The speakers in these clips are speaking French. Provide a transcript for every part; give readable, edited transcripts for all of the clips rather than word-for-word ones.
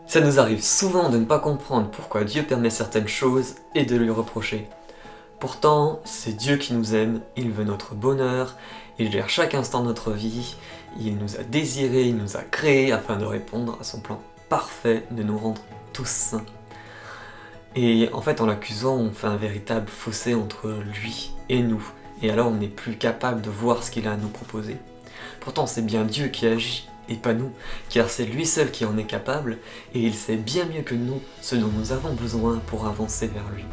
Ça nous arrive souvent de ne pas comprendre pourquoi Dieu permet certaines choses et de lui reprocher. Pourtant, c'est Dieu qui nous aime, il veut notre bonheur, il gère chaque instant de notre vie, il nous a désirés, il nous a créés afin de répondre à son plan parfait de nous rendre tous saints. Et en fait, en l'accusant, on fait un véritable fossé entre lui et nous, et alors on n'est plus capable de voir ce qu'il a à nous proposer. Pourtant, c'est bien Dieu qui agit, et pas nous, car c'est lui seul qui en est capable, et il sait bien mieux que nous ce dont nous avons besoin pour avancer vers lui.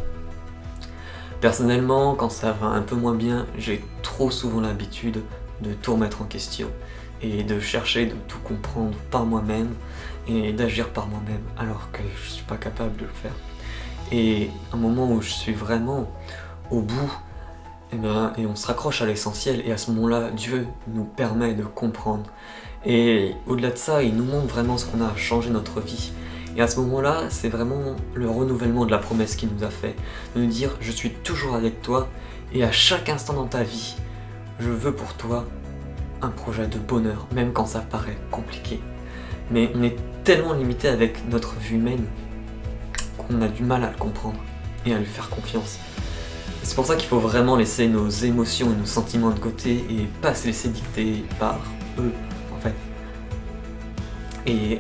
Personnellement, quand ça va un peu moins bien, j'ai trop souvent l'habitude de tout remettre en question, et de chercher de tout comprendre par moi-même, et d'agir par moi-même, alors que je suis pas capable de le faire. Et un moment où je suis vraiment au bout, et on se raccroche à l'essentiel, et à ce moment-là, Dieu nous permet de comprendre. Et au-delà de ça, il nous montre vraiment ce qu'on a à changer notre vie. Et à ce moment-là, c'est vraiment le renouvellement de la promesse qu'il nous a fait. De nous dire, je suis toujours avec toi, et à chaque instant dans ta vie, je veux pour toi un projet de bonheur, même quand ça paraît compliqué. Mais on est tellement limité avec notre vue humaine qu'on a du mal à le comprendre et à lui faire confiance. C'est pour ça qu'il faut vraiment laisser nos émotions et nos sentiments de côté et pas se laisser dicter par eux, en fait. Et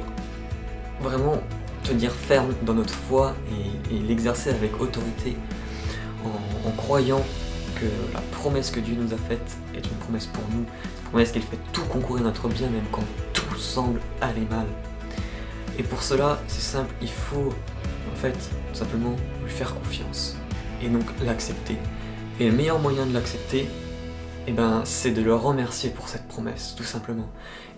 vraiment tenir ferme dans notre foi et l'exercer avec autorité en croyant que la promesse que Dieu nous a faite est une promesse pour nous, une promesse qu'il fait tout concourir à notre bien même quand tout semble aller mal. Et pour cela, c'est simple, il faut en fait tout simplement lui faire confiance et donc l'accepter. Et le meilleur moyen de l'accepter, c'est de le remercier pour cette promesse, tout simplement.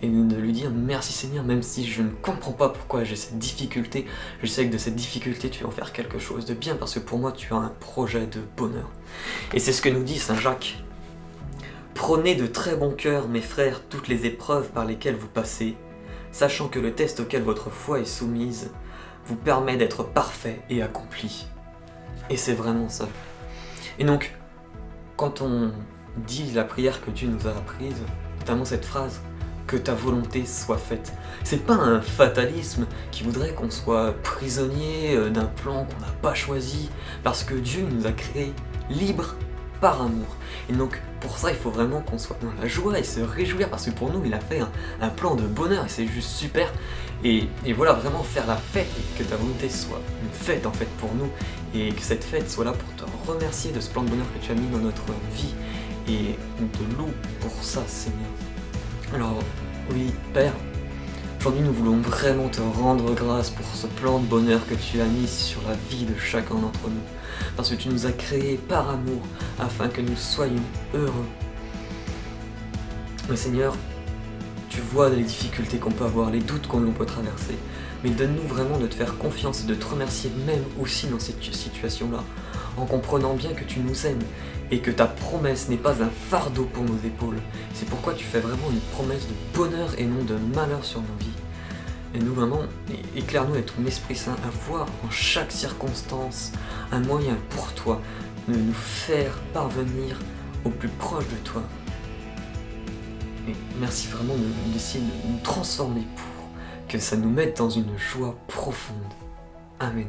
Et de lui dire merci Seigneur, même si je ne comprends pas pourquoi j'ai cette difficulté, je sais que de cette difficulté tu vas en faire quelque chose de bien, parce que pour moi tu as un projet de bonheur. Et c'est ce que nous dit Saint Jacques. Prenez de très bon cœur, mes frères, toutes les épreuves par lesquelles vous passez, sachant que le test auquel votre foi est soumise vous permet d'être parfait et accompli. Et c'est vraiment ça. Et donc, quand on dit la prière que Dieu nous a apprise, notamment cette phrase, que ta volonté soit faite, c'est pas un fatalisme qui voudrait qu'on soit prisonnier d'un plan qu'on n'a pas choisi, parce que Dieu nous a créés libres par amour. Et donc pour ça il faut vraiment qu'on soit dans la joie et se réjouir, parce que pour nous il a fait un plan de bonheur et c'est juste super. Et voilà, vraiment faire la fête et que ta volonté soit une fête en fait pour nous, et que cette fête soit là pour te remercier de ce plan de bonheur que tu as mis dans notre vie, et on te loue pour ça Seigneur. Alors oui Père, aujourd'hui nous voulons vraiment te rendre grâce pour ce plan de bonheur que tu as mis sur la vie de chacun d'entre nous, parce que tu nous as créés par amour afin que nous soyons heureux. Mais Seigneur, tu vois les difficultés qu'on peut avoir, les doutes qu'on peut traverser, mais donne-nous vraiment de te faire confiance et de te remercier même aussi dans cette situation-là, en comprenant bien que tu nous aimes et que ta promesse n'est pas un fardeau pour nos épaules. C'est pourquoi tu fais vraiment une promesse de bonheur et non de malheur sur nos vies. Et nous vraiment, éclaire-nous avec ton Esprit Saint à voir en chaque circonstance un moyen pour toi de nous faire parvenir au plus proche de toi. Et merci vraiment d'essayer de nous transformer pour que ça nous mette dans une joie profonde. Amen.